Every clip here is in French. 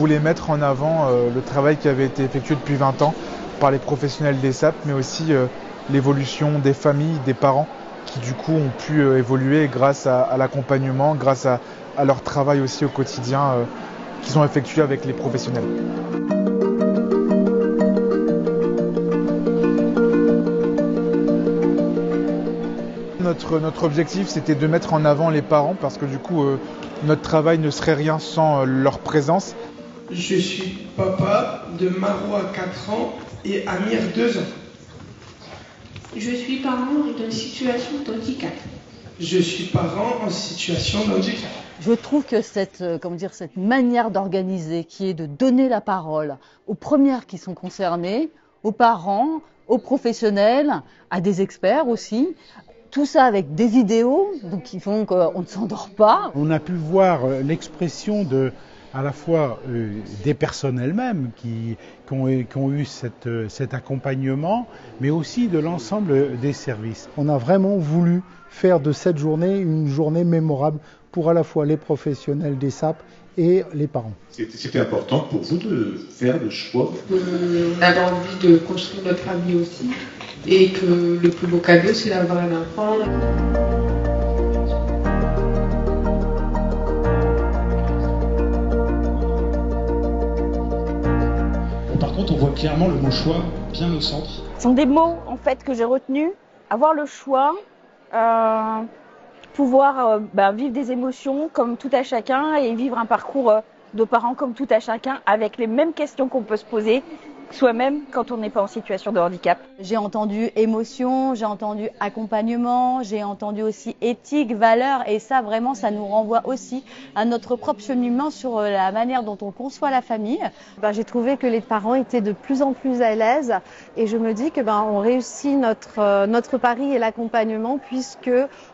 voulait mettre en avant le travail qui avait été effectué depuis 20 ans par les professionnels des SAP, mais aussi l'évolution des familles, des parents, qui du coup ont pu évoluer grâce à l'accompagnement, grâce à leur travail aussi au quotidien qu'ils ont effectué avec les professionnels. Notre objectif, c'était de mettre en avant les parents parce que du coup, notre travail ne serait rien sans leur présence. Je suis papa de Marwa 4 ans et Amir 2 ans. Je suis parent en situation de handicap. Je suis parent en situation de handicap. Je trouve que cette manière d'organiser qui est de donner la parole aux premières qui sont concernées, aux parents, aux professionnels, à des experts aussi, tout ça avec des vidéos donc qui font qu'on ne s'endort pas. On a pu voir l'expression à la fois des personnes elles-mêmes qui ont eu cet accompagnement, mais aussi de l'ensemble des services. On a vraiment voulu faire de cette journée une journée mémorable pour à la fois les professionnels des SAP et les parents. C'était important pour vous de faire le choix. On avait envie de construire notre famille aussi, et que le plus beau cadeau, c'est d'avoir un enfant. Par contre, on voit clairement le mot choix bien au centre. Ce sont des mots en fait que j'ai retenus. Avoir le choix, pouvoir vivre des émotions comme tout à chacun et vivre un parcours de parents comme tout à chacun avec les mêmes questions qu'on peut se poser soi-même quand on n'est pas en situation de handicap. J'ai entendu émotion, j'ai entendu accompagnement, j'ai entendu aussi éthique, valeurs, et ça vraiment ça nous renvoie aussi à notre propre cheminement sur la manière dont on conçoit la famille. J'ai trouvé que les parents étaient de plus en plus à l'aise et je me dis que on réussit notre pari et l'accompagnement puisque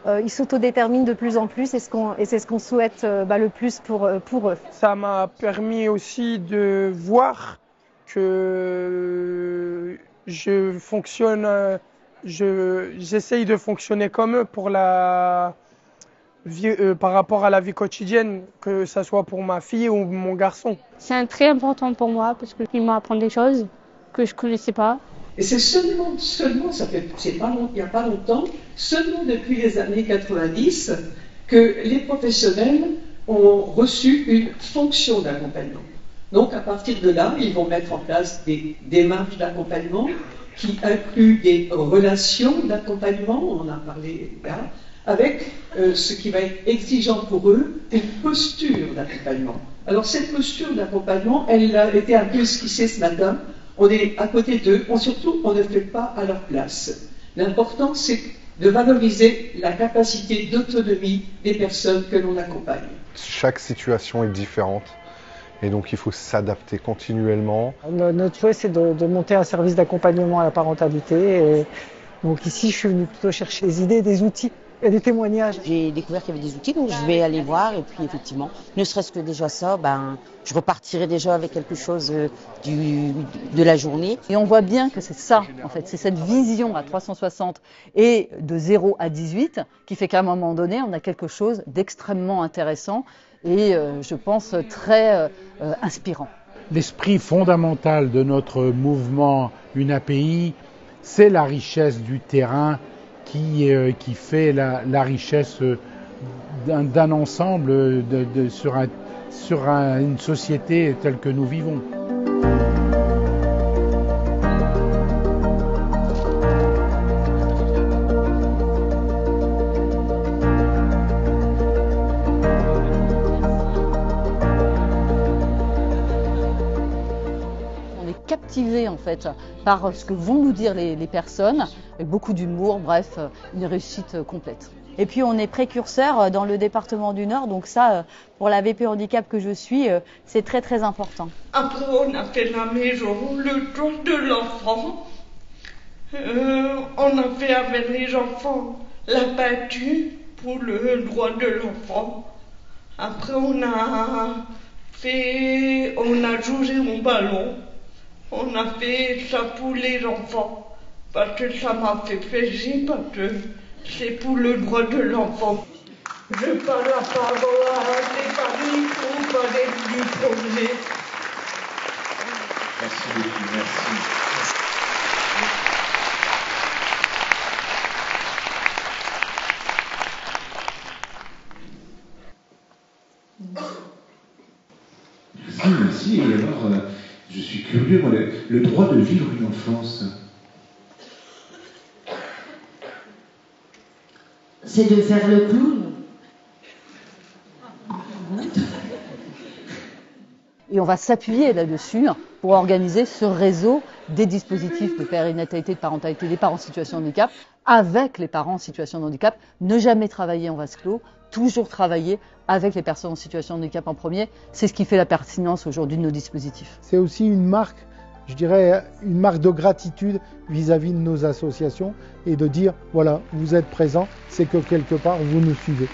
ils s'autodéterminent de plus en plus et c'est ce qu'on souhaite le plus pour eux. Ça m'a permis aussi de voir que j'essaye de fonctionner comme eux pour la vie, par rapport à la vie quotidienne, que ça soit pour ma fille ou mon garçon. C'est très important pour moi parce qu'il m'apprend des choses que je connaissais pas. Et c'est seulement, il n'y a pas longtemps, seulement depuis les années 90, que les professionnels ont reçu une fonction d'accompagnement. Donc, à partir de là, ils vont mettre en place des démarches d'accompagnement qui incluent des relations d'accompagnement, on en a parlé là, avec ce qui va être exigeant pour eux, une posture d'accompagnement. Alors, cette posture d'accompagnement, elle a été un peu esquissée ce matin. On est à côté d'eux, surtout, on ne fait pas à leur place. L'important, c'est de valoriser la capacité d'autonomie des personnes que l'on accompagne. Chaque situation est différente. Et donc il faut s'adapter continuellement. Notre souhait c'est de monter un service d'accompagnement à la parentalité. Et donc ici je suis venue plutôt chercher des idées, des outils et des témoignages. J'ai découvert qu'il y avait des outils, donc je vais aller voir et puis effectivement, ne serait-ce que déjà ça, je repartirai déjà avec quelque chose de la journée. Et on voit bien que c'est ça, en fait, c'est cette vision à 360 et de 0 à 18 qui fait qu'à un moment donné, on a quelque chose d'extrêmement intéressant et je pense très inspirant. L'esprit fondamental de notre mouvement UNAPI, c'est la richesse du terrain qui fait la richesse d'un ensemble sur une société telle que nous vivons. Captivés en fait par ce que vont nous dire les personnes, avec beaucoup d'humour, bref, une réussite complète. Et puis on est précurseur dans le département du Nord, donc ça, pour la VP Handicap que je suis, c'est très très important. Après on a fait la maison, le droit de l'enfant, on a fait avec les enfants la peinture pour le droit de l'enfant. Après on a joué au ballon. On a fait ça pour les enfants, parce que ça m'a fait plaisir, parce que c'est pour le droit de l'enfant. Je parle la parole à des familles pour parler du projet Merci beaucoup, merci. Merci. Et alors, je suis curieux, moi, le droit de vivre une enfance. C'est de faire le clown. Et on va s'appuyer là-dessus pour organiser ce réseau des dispositifs de périnatalité, de parentalité des parents en situation de handicap avec les parents en situation de handicap. Ne jamais travailler en vase clos, toujours travailler avec les personnes en situation de handicap en premier. C'est ce qui fait la pertinence aujourd'hui de nos dispositifs. C'est aussi une marque, je dirais, une marque de gratitude vis-à-vis de nos associations et de dire, voilà, vous êtes présents, c'est que quelque part vous nous suivez.